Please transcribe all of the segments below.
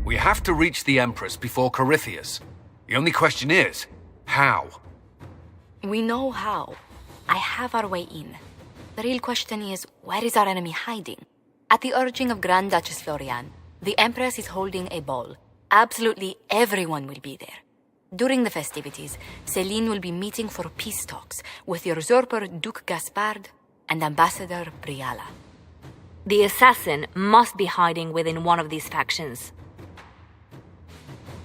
We have to reach the Empress before Corypheus. The only question is, how? We know how. I have our way in. The real question is, where is our enemy hiding? At the urging of Grand Duchess Florian, the Empress is holding a ball. Absolutely everyone will be there. During the festivities, Céline will be meeting for peace talks with the usurper Duke Gaspard and Ambassador Briala. The assassin must be hiding within one of these factions.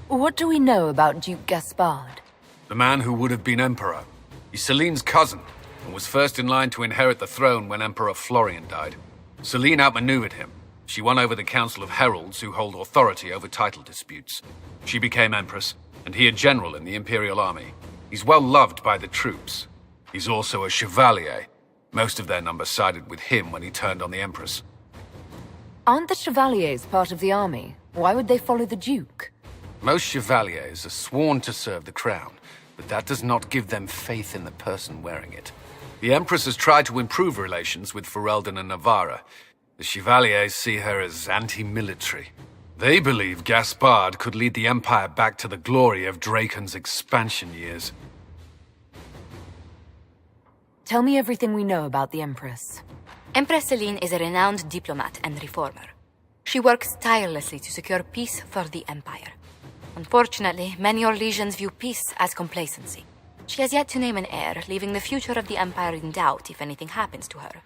What do we know about Duke Gaspard? The man who would have been Emperor. He's Céline's cousin, and was first in line to inherit the throne when Emperor Florian died. Céline outmaneuvered him. She won over the Council of Heralds, who hold authority over title disputes. She became Empress, and he a general in the Imperial Army. He's well loved by the troops. He's also a chevalier. Most of their number sided with him when he turned on the Empress. Aren't the Chevaliers part of the army? Why would they follow the Duke? Most chevaliers are sworn to serve the crown, but that does not give them faith in the person wearing it. The Empress has tried to improve relations with Ferelden and Navarra. The Chevaliers see her as anti-military. They believe Gaspard could lead the Empire back to the glory of Draken's expansion years. Tell me everything we know about the Empress. Empress Céline is a renowned diplomat and reformer. She works tirelessly to secure peace for the Empire. Unfortunately, many Orlesians view peace as complacency. She has yet to name an heir, leaving the future of the Empire in doubt if anything happens to her.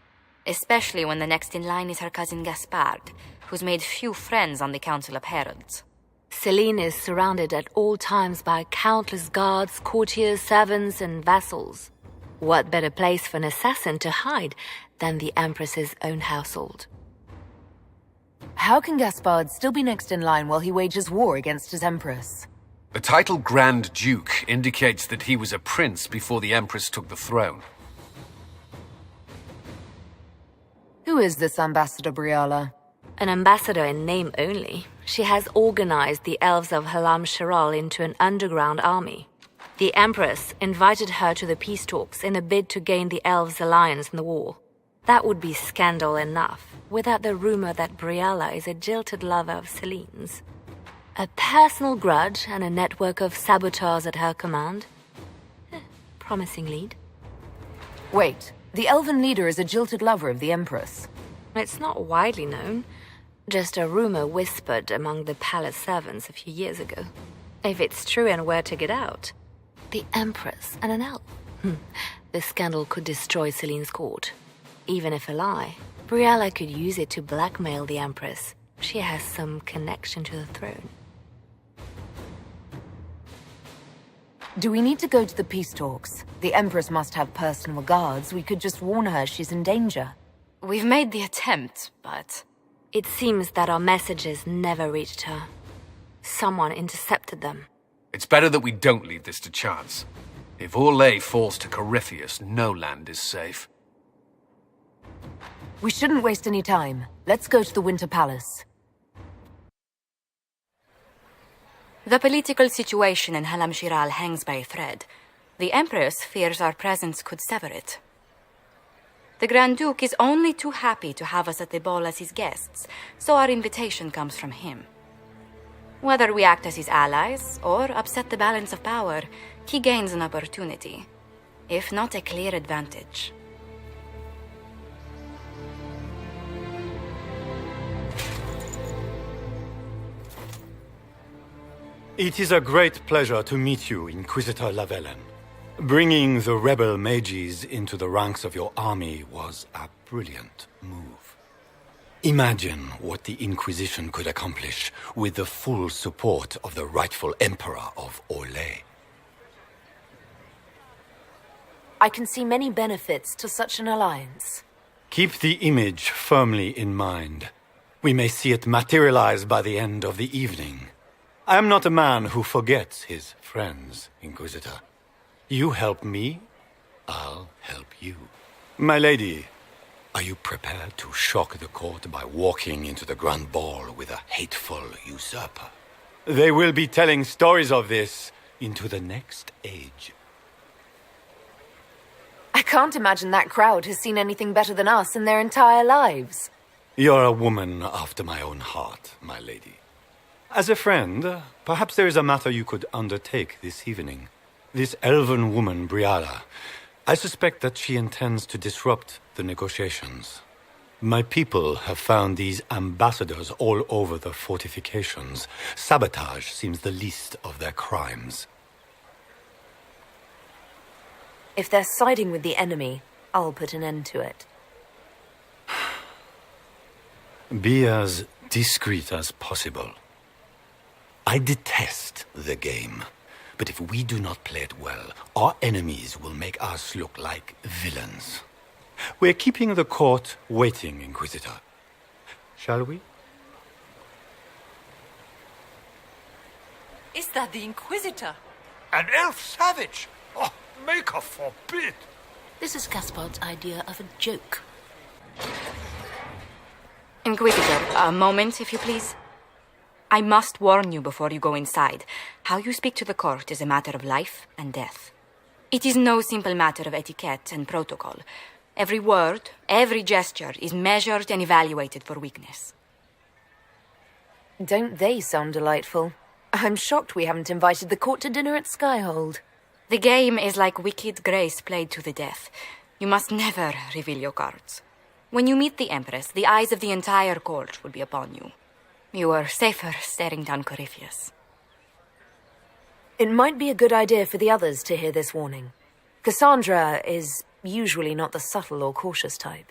Especially when the next in line is her cousin Gaspard, who's made few friends on the Council of Heralds. Céline is surrounded at all times by countless guards, courtiers, servants, and vassals. What better place for an assassin to hide than the Empress's own household? How can Gaspard still be next in line while he wages war against his Empress? The title Grand Duke indicates that he was a prince before the Empress took the throne. Who is this Ambassador Briala? An ambassador in name only. She has organized the Elves of Halam Sharal into an underground army. The Empress invited her to the peace talks in a bid to gain the Elves' alliance in the war. That would be scandal enough, without the rumor that Briala is a jilted lover of Céline's. A personal grudge and a network of saboteurs at her command. Promising lead. Wait, the elven leader is a jilted lover of the Empress. It's not widely known. Just a rumor whispered among the palace servants a few years ago. If it's true and were to get out, the Empress and an elf. The scandal could destroy Céline's court. Even if a lie, Briala could use it to blackmail the Empress. She has some connection to the throne. Do we need to go to the peace talks? The Empress must have personal guards. We could just warn her she's in danger. We've made the attempt, but... It seems that our messages never reached her. Someone intercepted them. It's better that we don't leave this to chance. If Orlais falls to Corypheus, no land is safe. We shouldn't waste any time. Let's go to the Winter Palace. The political situation in Halam Shiral hangs by a thread. The Empress fears our presence could sever it. The Grand Duke is only too happy to have us at the ball as his guests, so our invitation comes from him. Whether we act as his allies or upset the balance of power, he gains an opportunity, if not a clear advantage. It is a great pleasure to meet you, Inquisitor Lavellen. Bringing the rebel mages into the ranks of your army was a brilliant move. Imagine what the Inquisition could accomplish with the full support of the rightful Emperor of Orlais. I can see many benefits to such an alliance. Keep the image firmly in mind. We may see it materialize by the end of the evening. I am not a man who forgets his friends, Inquisitor. You help me, I'll help you. My lady, are you prepared to shock the court by walking into the Grand Ball with a hateful usurper? They will be telling stories of this into the next age. I can't imagine that crowd has seen anything better than us in their entire lives. You're a woman after my own heart, my lady. As a friend, perhaps there is a matter you could undertake this evening. This elven woman, Briala, I suspect that she intends to disrupt the negotiations. My people have found these ambassadors all over the fortifications. Sabotage seems the least of their crimes. If they're siding with the enemy, I'll put an end to it. Be as discreet as possible. I detest the game, but if we do not play it well, our enemies will make us look like villains. We're keeping the court waiting, Inquisitor. Shall we? Is that the Inquisitor? An elf savage? Oh, Maker forbid! This is Gaspard's idea of a joke. Inquisitor, a moment, if you please. I must warn you before you go inside. How you speak to the court is a matter of life and death. It is no simple matter of etiquette and protocol. Every word, every gesture is measured and evaluated for weakness. Don't they sound delightful? I'm shocked we haven't invited the court to dinner at Skyhold. The game is like Wicked Grace played to the death. You must never reveal your cards. When you meet the Empress, the eyes of the entire court will be upon you. You are safer staring down Corypheus. It might be a good idea for the others to hear this warning. Cassandra is usually not the subtle or cautious type.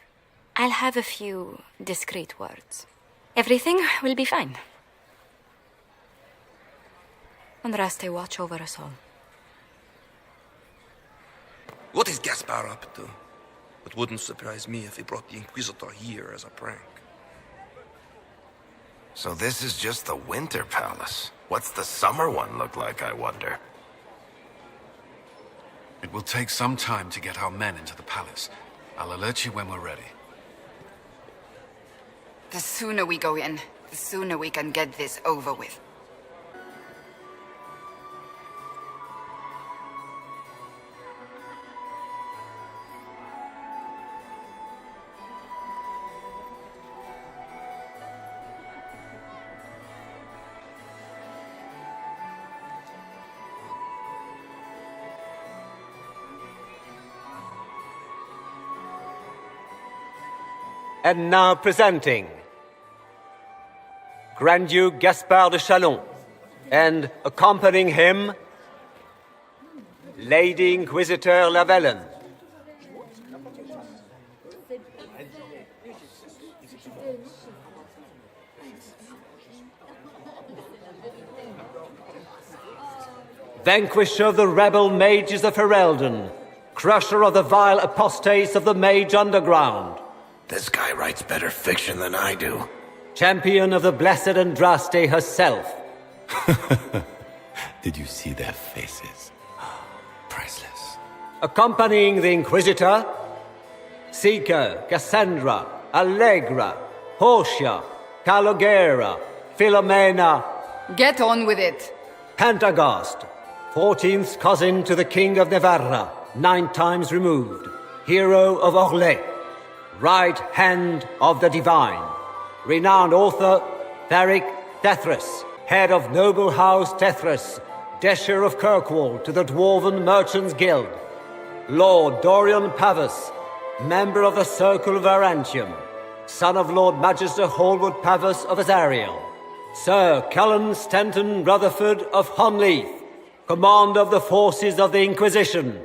I'll have a few discreet words. Everything will be fine. Andraste, watch over us all. What is Gaspar up to? It wouldn't surprise me if he brought the Inquisitor here as a prank. So this is just the Winter Palace. What's the summer one look like, I wonder? It will take some time to get our men into the palace. I'll alert you when we're ready. The sooner we go in, the sooner we can get this over with. And now presenting Grand Duke Gaspard de Chalon, and accompanying him, Lady Inquisitor Lavellen. Vanquisher of the rebel mages of Ferelden, crusher of the vile apostates of the Mage Underground. This guy writes better fiction than I do. Champion of the Blessed Andraste herself. Did you see their faces? Priceless. Accompanying the Inquisitor, Seeker, Cassandra, Allegra, Portia, Calogera, Philomena. Get on with it. Pantagast, 14th cousin to the King of Navarra, 9 times removed, hero of Orlais. Right hand of the divine, renowned author Tharic Tethras, head of noble house Tethras, Desher of Kirkwall to the Dwarven Merchants Guild. Lord Dorian Pavus, member of the Circle of Arantium, son of Lord Magister Hallwood Pavus of Azariel. Sir Cullen Stanton Rutherford of Honleith, commander of the forces of the Inquisition,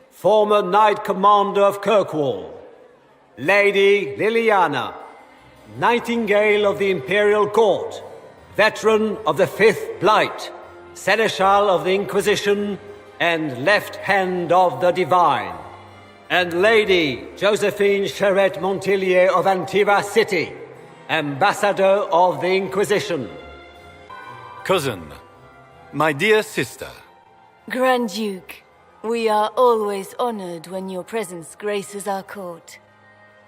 former Knight Commander of Kirkwall. Lady Liliana, Nightingale of the Imperial Court, veteran of the Fifth Blight, Seneschal of the Inquisition, and Left Hand of the Divine. And Lady Josephine Charette Montillier of Antiva City, Ambassador of the Inquisition. Cousin, my dear sister. Grand Duke, we are always honored when your presence graces our court.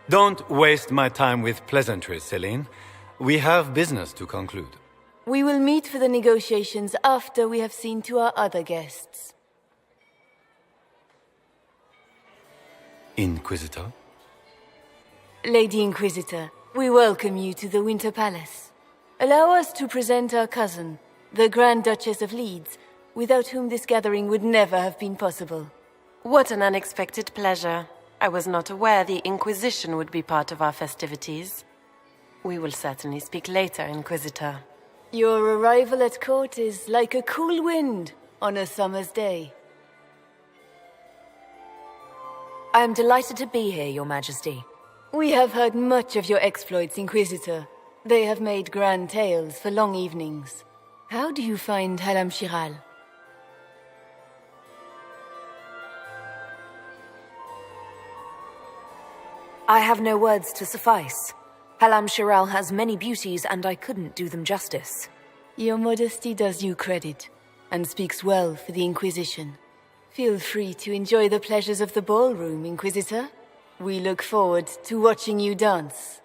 Don't waste my time with pleasantries, Celine. We have business to conclude. We will meet for the negotiations after we have seen to our other guests. Inquisitor? Lady Inquisitor, we welcome you to the Winter Palace. Allow us to present our cousin, the Grand Duchess of Leeds, without whom this gathering would never have been possible. What an unexpected pleasure. I was not aware the Inquisition would be part of our festivities. We will certainly speak later, Inquisitor. Your arrival at court is like a cool wind on a summer's day. I am delighted to be here, Your Majesty. We have heard much of your exploits, Inquisitor. They have made grand tales for long evenings. How do you find Halam Shiral? I have no words to suffice. Halam Shiral has many beauties, and I couldn't do them justice. Your modesty does you credit, and speaks well for the Inquisition. Feel free to enjoy the pleasures of the ballroom, Inquisitor. We look forward to watching you dance.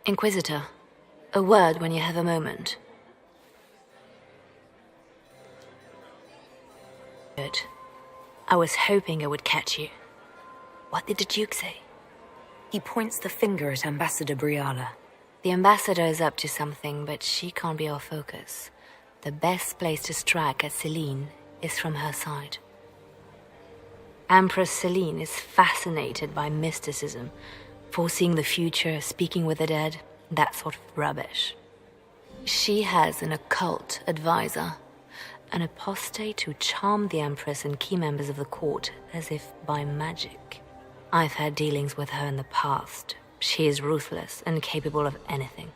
Inquisitor, a word when you have a moment. Good. I was hoping I would catch you. What did the Duke say? He points the finger at Ambassador Briala. The ambassador is up to something, but she can't be our focus. The best place to strike at Celine is from her side. Empress Celine is fascinated by mysticism, foreseeing the future, speaking with the dead, that sort of rubbish. She has an occult advisor, an apostate who charmed the Empress and key members of the court as if by magic. I've had dealings with her in the past. She is ruthless and capable of anything.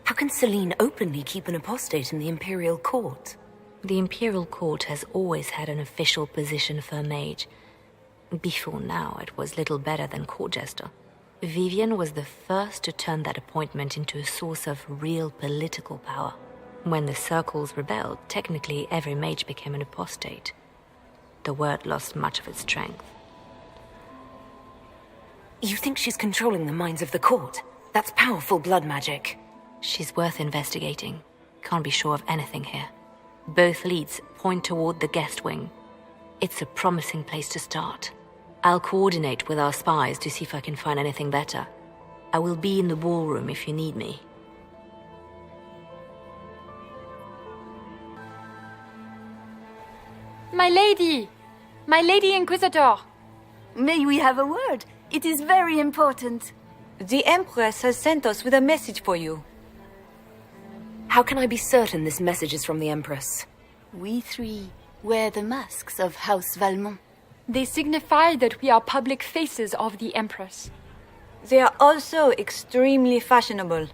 How can Celine openly keep an apostate in the Imperial Court? The Imperial Court has always had an official position for a mage. Before now, it was little better than court jester. Vivian was the first to turn that appointment into a source of real political power. When the circles rebelled, technically every mage became an apostate. The word lost much of its strength. You think she's controlling the minds of the court? That's powerful blood magic. She's worth investigating. Can't be sure of anything here. Both leads point toward the guest wing. It's a promising place to start. I'll coordinate with our spies to see if I can find anything better. I will be in the ballroom if you need me. My lady! My lady Inquisitor! May we have a word? It is very important. The Empress has sent us with a message for you. How can I be certain this message is from the Empress? We three wear the masks of House Valmont. They signify that we are public faces of the Empress. They are also extremely fashionable.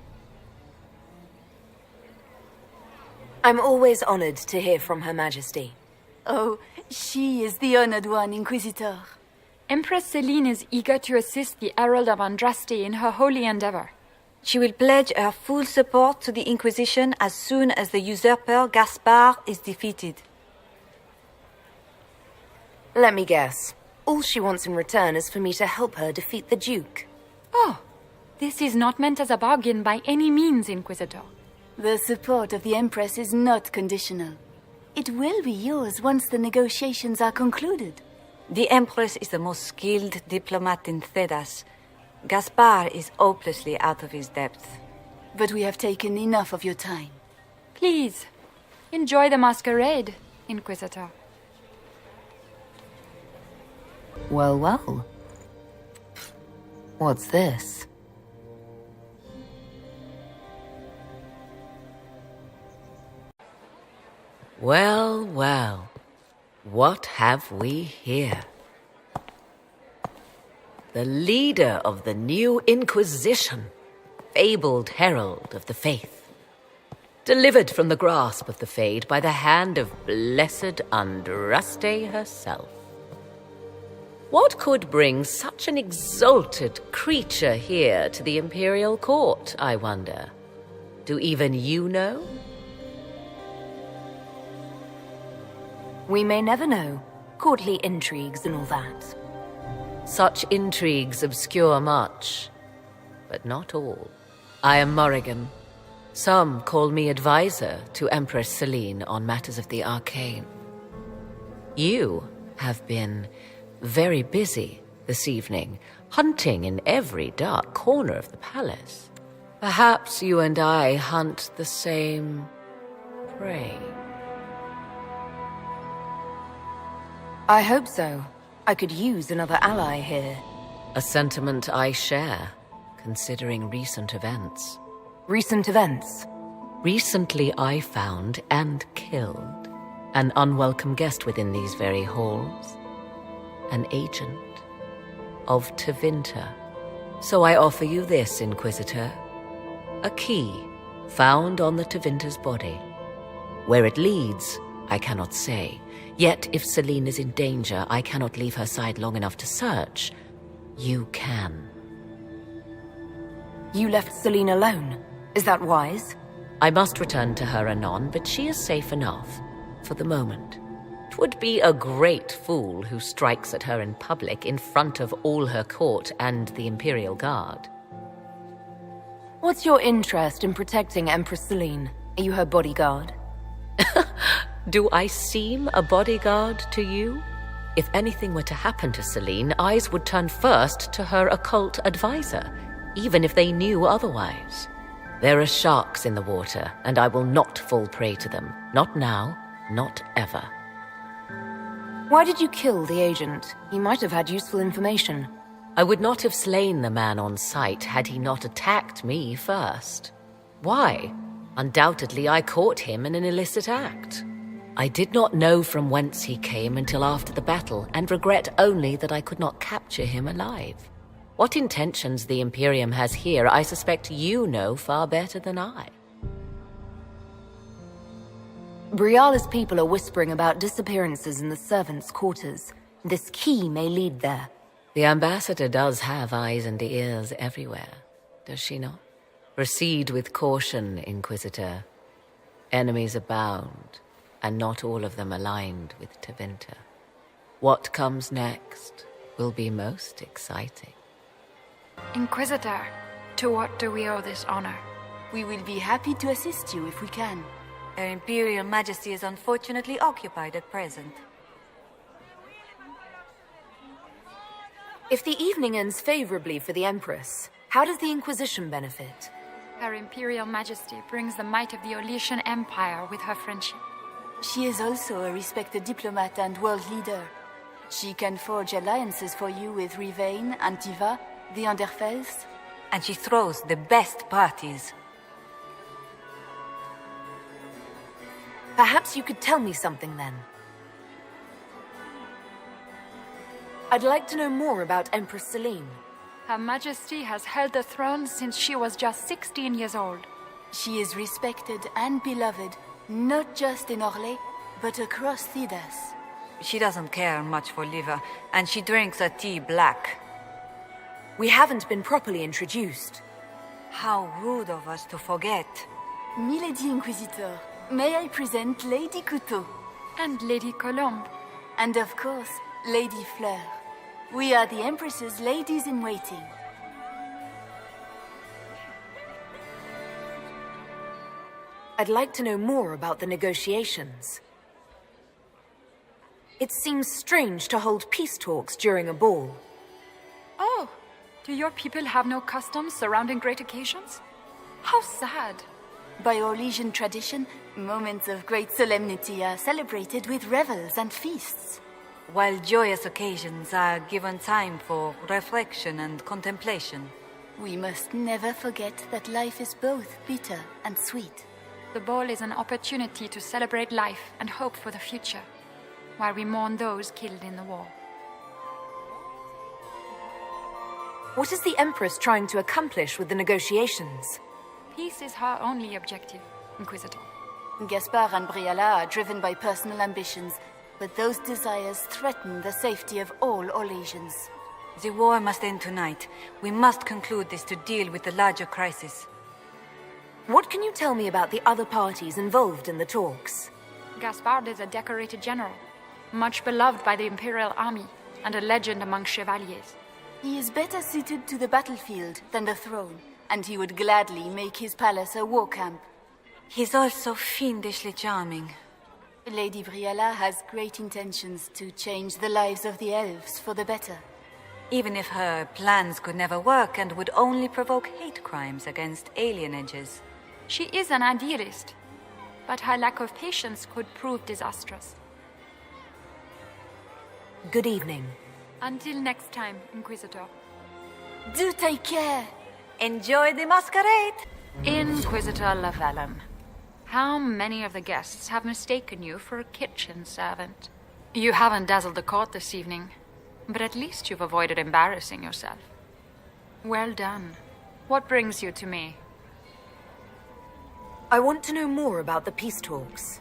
I'm always honored to hear from Her Majesty. Oh, she is the honored one, Inquisitor. Empress Celine is eager to assist the Herald of Andraste in her holy endeavor. She will pledge her full support to the Inquisition as soon as the usurper Gaspard is defeated. Let me guess. All she wants in return is for me to help her defeat the Duke. Oh, this is not meant as a bargain by any means, Inquisitor. The support of the Empress is not conditional. It will be yours once the negotiations are concluded. The Empress is the most skilled diplomat in Thedas. Gaspard is hopelessly out of his depth. But we have taken enough of your time. Please, enjoy the masquerade, Inquisitor. Well, well. What's this? Well, well. What have we here? The leader of the new Inquisition, fabled herald of the faith, delivered from the grasp of the Fade by the hand of blessed Andraste herself. What could bring such an exalted creature here to the Imperial Court, I wonder? Do even you know? We may never know. Courtly intrigues and all that. Such intrigues obscure much, but not all. I am Morrigan. Some call me advisor to Empress Celine on matters of the Arcane. You have been very busy this evening, hunting in every dark corner of the palace. Perhaps you and I hunt the same prey. I hope so. I could use another ally here. A sentiment I share, considering recent events. Recent events? Recently I found and killed an unwelcome guest within these very halls. An agent of Tevinter. So I offer you this, Inquisitor. A key found on the Tevinter's body. Where it leads, I cannot say. Yet if Celine is in danger, I cannot leave her side long enough to search. You can. You left Celine alone. Is that wise? I must return to her anon, but she is safe enough, for the moment. 'Twould be a great fool who strikes at her in public in front of all her court and the Imperial Guard. What's your interest in protecting Empress Celine? Are you her bodyguard? Do I seem a bodyguard to you? If anything were to happen to Celine, eyes would turn first to her occult advisor, even if they knew otherwise. There are sharks in the water, and I will not fall prey to them. Not now, not ever. Why did you kill the agent? He might have had useful information. I would not have slain the man on sight had he not attacked me first. Why? Undoubtedly I caught him in an illicit act. I did not know from whence he came until after the battle, and regret only that I could not capture him alive. What intentions the Imperium has here, I suspect you know far better than I. Briala's people are whispering about disappearances in the servants' quarters. This key may lead there. The ambassador does have eyes and ears everywhere, does she not? Proceed with caution, Inquisitor. Enemies abound, and not all of them aligned with Tevinter. What comes next will be most exciting. Inquisitor, to what do we owe this honor? We will be happy to assist you if we can. Her Imperial Majesty is unfortunately occupied at present. If the evening ends favorably for the Empress, how does the Inquisition benefit? Her Imperial Majesty brings the might of the Olesian Empire with her friendship. She is also a respected diplomat and world leader. She can forge alliances for you with Rivain, Antiva, the Underfels. And she throws the best parties. Perhaps you could tell me something then. I'd like to know more about Empress Celine. Her Majesty has held the throne since she was just 16 years old. She is respected and beloved, not just in Orlais, but across Thedas. She doesn't care much for liver, and she drinks her tea black. We haven't been properly introduced. How rude of us to forget. Milady Inquisitor, may I present Lady Couteau? And Lady Colombe. And of course, Lady Fleur. We are the Empress's ladies-in-waiting. I'd like to know more about the negotiations. It seems strange to hold peace talks during a ball. Oh, do your people have no customs surrounding great occasions? How sad. By Orlesian tradition, moments of great solemnity are celebrated with revels and feasts. While joyous occasions are given time for reflection and contemplation. We must never forget that life is both bitter and sweet. The ball is an opportunity to celebrate life and hope for the future, while we mourn those killed in the war. What is the Empress trying to accomplish with the negotiations? Peace is her only objective, Inquisitor. Gaspard and Briala are driven by personal ambitions, but those desires threaten the safety of all Orlesians. The war must end tonight. We must conclude this to deal with the larger crisis. What can you tell me about the other parties involved in the talks? Gaspard is a decorated general, much beloved by the Imperial Army, and a legend among chevaliers. He is better suited to the battlefield than the throne, and he would gladly make his palace a war camp. He's also fiendishly charming. Lady Briala has great intentions to change the lives of the elves for the better. Even if her plans could never work and would only provoke hate crimes against alienages. She is an idealist, but her lack of patience could prove disastrous. Good evening. Until next time, Inquisitor. Do take care. Enjoy the masquerade. Inquisitor Llewellyn, how many of the guests have mistaken you for a kitchen servant? You haven't dazzled the court this evening, but at least you've avoided embarrassing yourself. Well done. What brings you to me? I want to know more about the peace talks.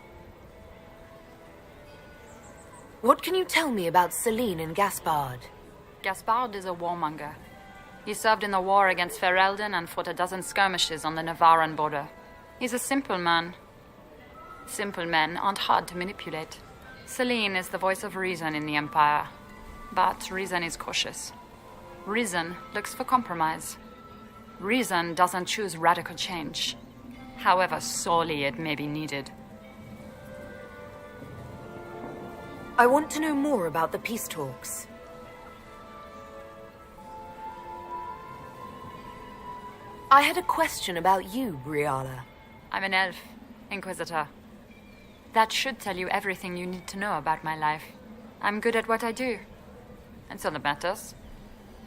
What can you tell me about Celine and Gaspard? Gaspard is a warmonger. He served in the war against Ferelden and fought a dozen skirmishes on the Navarran border. He's a simple man. Simple men aren't hard to manipulate. Celine is the voice of reason in the Empire. But reason is cautious. Reason looks for compromise. Reason doesn't choose radical change, however sorely it may be needed. I want to know more about the peace talks. I had a question about you, Briala. I'm an elf, Inquisitor. That should tell you everything you need to know about my life. I'm good at what I do. And so that matters.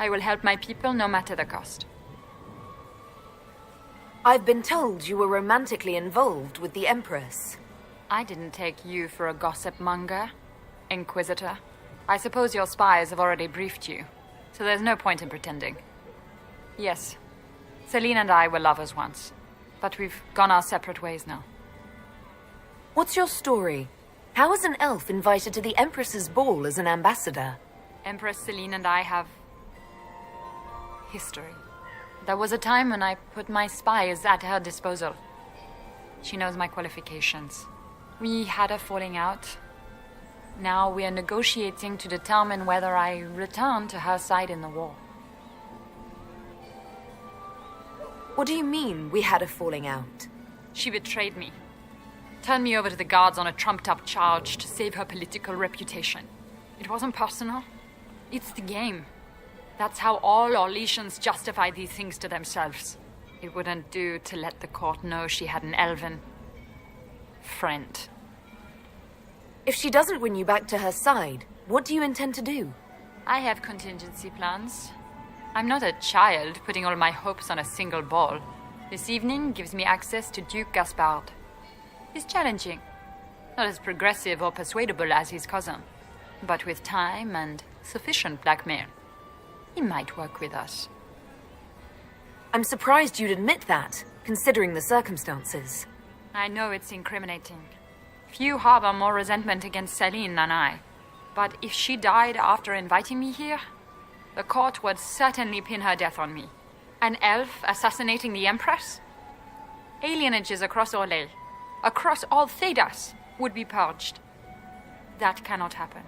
I will help my people no matter the cost. I've been told you were romantically involved with the Empress. I didn't take you for a gossip monger, Inquisitor. I suppose your spies have already briefed you, so there's no point in pretending. Yes, Celine and I were lovers once, but we've gone our separate ways now. What's your story? How is an elf invited to the Empress's ball as an ambassador? Empress Celine and I have history. There was a time when I put my spies at her disposal. She knows my qualifications. We had a falling out. Now we are negotiating to determine whether I return to her side in the war. What do you mean, we had a falling out? She betrayed me. Turned me over to the guards on a trumped-up charge to save her political reputation. It wasn't personal. It's the game. That's how all Orlesians justify these things to themselves. It wouldn't do to let the court know she had an elven friend. If she doesn't win you back to her side, what do you intend to do? I have contingency plans. I'm not a child putting all my hopes on a single ball. This evening gives me access to Duke Gaspard. He's challenging. Not as progressive or persuadable as his cousin, but with time and sufficient blackmail, he might work with us. I'm surprised you'd admit that, considering the circumstances. I know it's incriminating. Few harbor more resentment against Celine than I. But if she died after inviting me here, the court would certainly pin her death on me. An elf assassinating the Empress? Alienages across Orlais, across all Thedas, would be purged. That cannot happen.